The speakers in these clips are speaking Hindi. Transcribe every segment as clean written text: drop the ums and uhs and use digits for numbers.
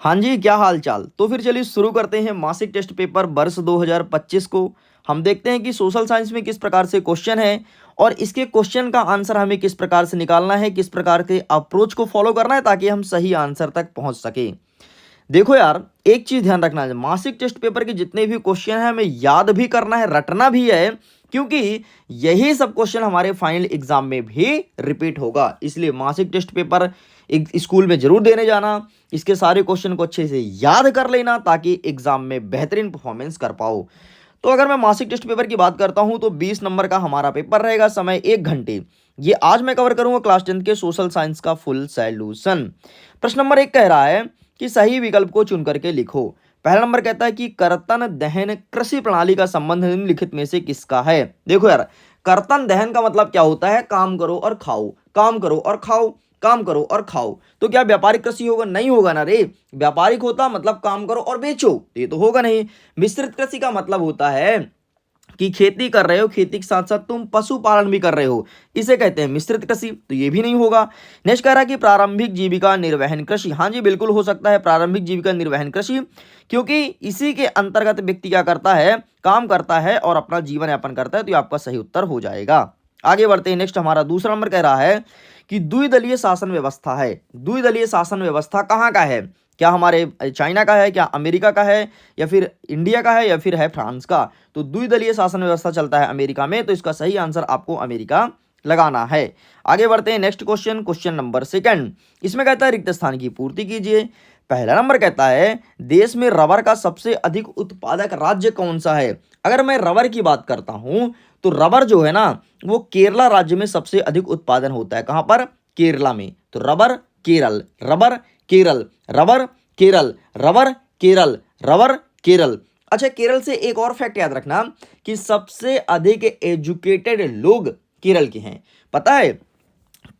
हाँ जी, क्या हाल चाल। तो फिर चलिए शुरू करते हैं मासिक टेस्ट पेपर वर्ष 2025 को। हम देखते हैं कि सोशल साइंस में किस प्रकार से क्वेश्चन है और इसके क्वेश्चन का आंसर हमें किस प्रकार से निकालना है, किस प्रकार के अप्रोच को फॉलो करना है ताकि हम सही आंसर तक पहुंच सके। देखो यार, एक चीज ध्यान रखना है, मासिक टेस्ट पेपर के जितने भी क्वेश्चन है हमें याद भी करना है, रटना भी है, क्योंकि यही सब क्वेश्चन हमारे फाइनल एग्जाम में भी रिपीट होगा। इसलिए मासिक टेस्ट पेपर एक स्कूल में जरूर देने जाना, इसके सारे क्वेश्चन को अच्छे से याद कर लेना ताकि एग्जाम में बेहतरीन परफॉर्मेंस कर पाओ। तो अगर मैं मासिक टेस्ट पेपर की बात करता हूं तो 20 नंबर का हमारा पेपर रहेगा, समय 1 घंटे। ये आज मैं कवर करूंगा क्लास 10 के सोशल साइंस का फुल सॉल्यूशन। प्रश्न नंबर 1 कह रहा है कि सही विकल्प को चुन करके लिखो। पहला नंबर कहता है कि कर्तन दहन कृषि प्रणाली का संबंध निम्नलिखित में से किसका है। देखो यार, कर्तन दहन का मतलब क्या होता है, काम करो और खाओ, काम करो और खाओ, काम करो और खाओ। तो क्या व्यापारिक कृषि होगा? नहीं होगा ना रे। व्यापारिक होता मतलब काम करो और बेचो, ये तो होगा नहीं। मिश्रित कृषि का मतलब होता है कि खेती कर रहे हो, खेती के साथ साथ तुम पशुपालन भी कर रहे हो, इसे कहते हैं मिश्रित कृषि, तो ये भी नहीं होगा। नेक्स्ट कह रहा है कि प्रारंभिक जीविका निर्वहन कृषि। हाँ जी, बिल्कुल हो सकता है प्रारंभिक जीविका निर्वहन कृषि, क्योंकि इसी के अंतर्गत व्यक्ति क्या करता है, काम करता है और अपना जीवन यापन करता है, तो ये आपका सही उत्तर हो जाएगा। आगे बढ़ते हैं। नेक्स्ट हमारा दूसरा नंबर कह रहा है कि द्विदलीय शासन व्यवस्था है। द्विदलीय शासन व्यवस्था कहाँ का है? क्या हमारे चाइना का है, क्या अमेरिका का है, या फिर इंडिया का है, या फिर है फ्रांस का? तो द्विदलीय शासन व्यवस्था चलता है अमेरिका में, तो इसका सही आंसर आपको अमेरिका लगाना है। आगे बढ़ते हैं। Next question, question number 2। इसमें कहता है रिक्त स्थान की पूर्ति कीजिए। पहला नंबर कहता है देश में रबर का सबसे अधिक उत्पादक राज्य कौन सा है। अगर मैं रबर की बात करता हूं तो रबर जो है ना, वो केरला राज्य में सबसे अधिक उत्पादन होता है। कहां पर? केरला में। तो rubber Kerala, rubber Kerala, rubber Kerala, rubber Kerala, rubber Kerala. अच्छा, केरल से एक और फैक्ट याद रखना कि सबसे अधिक एजुकेटेड लोग केरल के हैं। पता है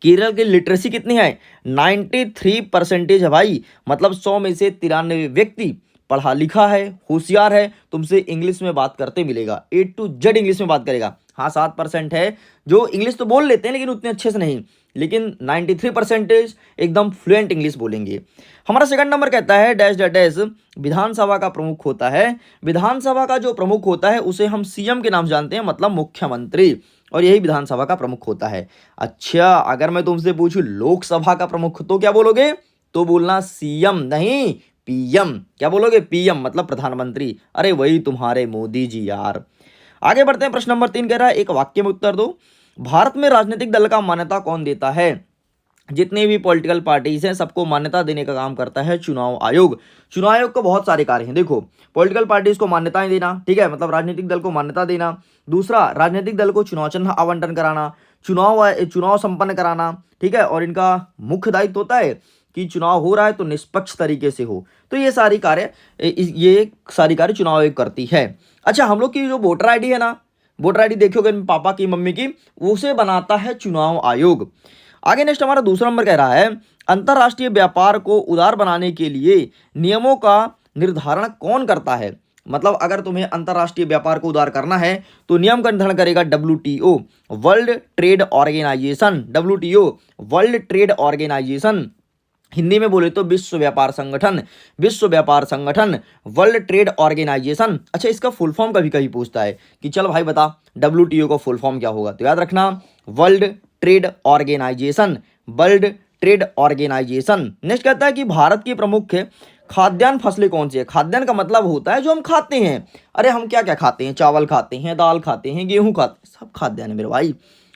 केरल की लिटरेसी कितनी है? 93% है भाई। मतलब 100 में से 93 व्यक्ति पढ़ा लिखा है, होशियार है, तुमसे इंग्लिश में बात करते मिलेगा, ए टू जेड इंग्लिश में बात करेगा। हाँ, 7% है जो इंग्लिश तो बोल लेते हैं लेकिन उतने अच्छे से नहीं, लेकिन 93% एकदम फ्लुएंट इंग्लिश बोलेंगे। हमारा सेकंड नंबर कहता है डैश डैश डैश विधानसभा का प्रमुख होता है। विधानसभा का जो प्रमुख होता है उसे हम सीएम के नाम जानते हैं, मतलब मुख्यमंत्री, और यही विधानसभा का प्रमुख होता है। अच्छा, अगर मैं तुमसे पूछूं लोकसभा का प्रमुख तो क्या बोलोगे? तो बोलना सीएम नहीं, पीएम। क्या बोलोगे? पीएम मतलब प्रधानमंत्री। अरे वही तुम्हारे मोदी जी यार। आगे बढ़ते हैं। प्रश्न नंबर 3 कह रहा है एक वाक्य में उत्तर दो। भारत में राजनीतिक दल का मान्यता कौन देता है? जितने भी पॉलिटिकल पार्टीज हैं सबको मान्यता देने का काम करता है चुनाव आयोग। चुनाव आयोग को बहुत सारे कार्य हैं। देखो, पॉलिटिकल पार्टीज को मान्यताएं देना, ठीक है, मतलब राजनीतिक दल को मान्यता देना। दूसरा, राजनीतिक दल को चुनाव चिन्ह आवंटन कराना, चुनाव संपन्न कराना, ठीक है, और इनका मुख्य दायित्व होता है कि चुनाव हो रहा है तो निष्पक्ष तरीके से हो। तो ये सारी कार्य चुनाव आयोग करती है। अच्छा, हम लोग की जो वोटर आईडी है ना, वोटर आईडी देखोगे पापा की मम्मी की, उसे बनाता है चुनाव आयोग। आगे नेक्स्ट हमारा दूसरा नंबर कह रहा है अंतरराष्ट्रीय व्यापार को उदार बनाने के लिए नियमों का निर्धारण कौन करता है। मतलब अगर तुम्हें अंतरराष्ट्रीय व्यापार को उदार करना है तो नियम का निर्धारण करेगा WTO, world trade organisation. WTO world trade organisation, Hindi में बोले तो विश्व व्यापार संगठन। विश्व व्यापार संगठन, वर्ल्ड ट्रेड ऑर्गेनाइजेशन। अच्छा, इसका फुल फॉर्म कभी कभी पूछता है कि चल भाई बता WTO का फुल फॉर्म क्या होगा, तो याद रखना world trade organisation, world trade organisation. Next कहता है कि भारत की प्रमुख खाद्यान्न फसलें कौन सी है। खाद्यान्न का मतलब होता है जो हम खाते हैं। अरे हम क्या क्या खाते हैं? चावल खाते हैं, दाल खाते हैं, गेहूं खाते हैं, सब खाद्यान्न है मेरे भाई,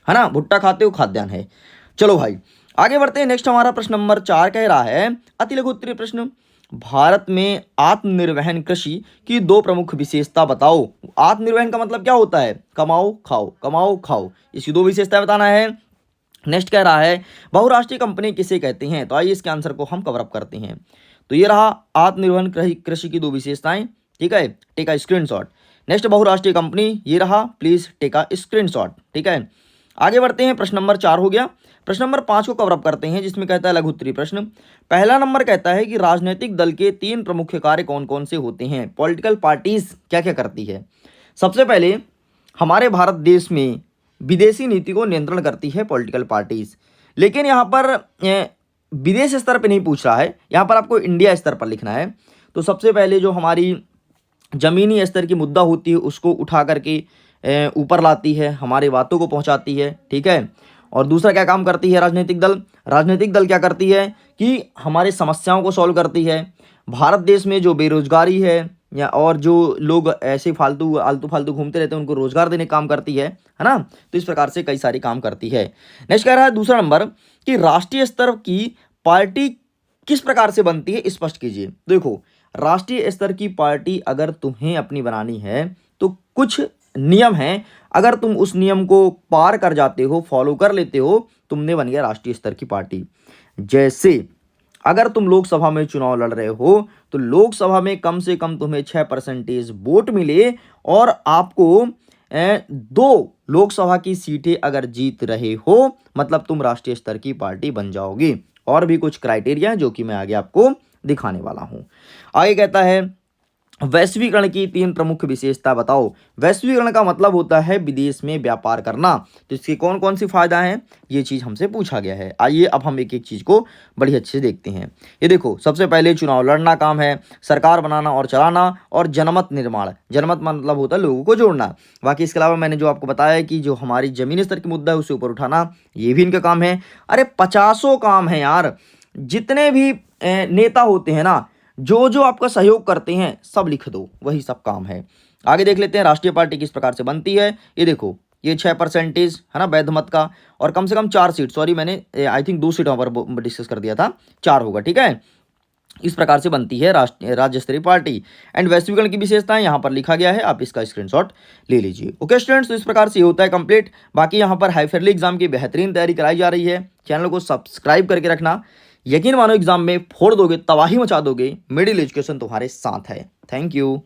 है ना। भुट्टा खाते हो, खाद्यान्न है। चलो भाई आगे बढ़ते हैं। नेक्स्ट हमारा प्रश्न नंबर 4 कह रहा है अति लघु उत्तरीय प्रश्न, भारत में आत्मनिर्भर कृषि की 2 प्रमुख विशेषता बताओ। आत्मनिर्भर का मतलब क्या होता है? कमाओ खाओ, कमाओ खाओ, इसकी 2 विशेषताएं बताना है। नेक्स्ट कह रहा है बहुराष्ट्रीय कंपनी किसे कहते हैं। तो आइए इसके आंसर को हम कवर अप करते हैं। तो ये रहा आत्मनिर्भर कृषि की 2 विशेषताएं, ठीक है, टेक अ स्क्रीनशॉट। नेक्स्ट बहुराष्ट्रीय कंपनी ये रहा, प्लीज टेक अ स्क्रीनशॉट, ठीक है। आगे बढ़ते हैं। प्रश्न नंबर 4 हो गया। प्रश्न नंबर 5 को कवर अप करते हैं जिसमें कहता है लघु उत्तरीय प्रश्न। पहला नंबर कहता है कि राजनीतिक दल के 3 प्रमुख कार्य कौन कौन से होते हैं। पॉलिटिकल पार्टीज क्या क्या करती है। सबसे पहले हमारे भारत देश में विदेशी नीति को नियंत्रण करती है पॉलिटिकल पार्टीज, लेकिन यहाँ पर विदेश स्तर पे नहीं पूछ रहा है, यहाँ पर आपको इंडिया स्तर पर लिखना है। तो सबसे पहले जो हमारी ज़मीनी स्तर की मुद्दा होती है उसको उठा करके ऊपर लाती है, हमारे बातों को पहुंचाती है, ठीक है। और दूसरा क्या काम करती है राजनीतिक दल? राजनीतिक दल क्या करती है कि हमारे समस्याओं को सॉल्व करती है। भारत देश में जो बेरोजगारी है या और जो लोग ऐसे फालतू आलतू फालतू घूमते रहते हैं उनको रोजगार देने का काम करती है ना। तो इस प्रकार से कई सारी काम करती है। नेक्स्ट कह रहा है दूसरा नंबर कि राष्ट्रीय स्तर की पार्टी किस प्रकार से बनती है, स्पष्ट कीजिए। देखो, राष्ट्रीय स्तर की पार्टी अगर तुम्हें अपनी बनानी है तो कुछ नियम हैं, अगर तुम उस नियम को पार कर जाते हो, फॉलो कर लेते हो, तुमने बन गया राष्ट्रीय स्तर की पार्टी। जैसे अगर तुम लोकसभा में चुनाव लड़ रहे हो तो लोकसभा में कम से कम तुम्हें 6% वोट मिले और आपको 2 लोकसभा की सीटें अगर जीत रहे हो, मतलब तुम राष्ट्रीय स्तर की पार्टी बन जाओगे। और भी कुछ क्राइटेरिया जो कि मैं आगे आपको दिखाने वाला हूं। आगे कहता है वैश्वीकरण की 3 प्रमुख विशेषता बताओ। वैश्वीकरण का मतलब होता है विदेश में व्यापार करना। तो इसके कौन कौन सी फायदा हैं, ये चीज हमसे पूछा गया है। आइए अब हम एक एक चीज को बड़ी अच्छे से देखते हैं। ये देखो, सबसे पहले चुनाव लड़ना काम है, सरकार बनाना और चलाना, और जनमत निर्माण। जनमत मतलब होता है लोगों को जोड़ना। बाकी इसके अलावा मैंने जो आपको बताया कि जो हमारी जमीनी स्तर की मुद्दा है उसे ऊपर उठाना, ये भी इनका काम है। अरे 50 काम है यार, जितने भी नेता होते हैं ना, जो जो आपका सहयोग करते हैं सब लिख दो, वही सब काम है। आगे देख लेते हैं राष्ट्रीय पार्टी किस प्रकार से बनती है। ये देखो, ये 6% है ना वैध मत का, और कम से कम 4 सीट, सॉरी मैंने आई थिंक 2 सीटों पर डिस्कस कर दिया था, 4 होगा, ठीक है। इस प्रकार से बनती है राज्य स्तरीय पार्टी। एंड वैश्वीकरण की विशेषताएं यहाँ पर लिखा गया है, आप इसका स्क्रीनशॉट ले लीजिए। ओके स्टूडेंट्स, तो इस प्रकार से ये होता है कंप्लीट। बाकी यहाँ पर हाईफेरली एग्जाम की बेहतरीन तैयारी कराई जा रही है, चैनल को सब्सक्राइब करके रखना। यकीन मानो एग्जाम में फोड़ दोगे, तबाही मचा दोगे, मिडिल एजुकेशन तुम्हारे साथ है। Thank you.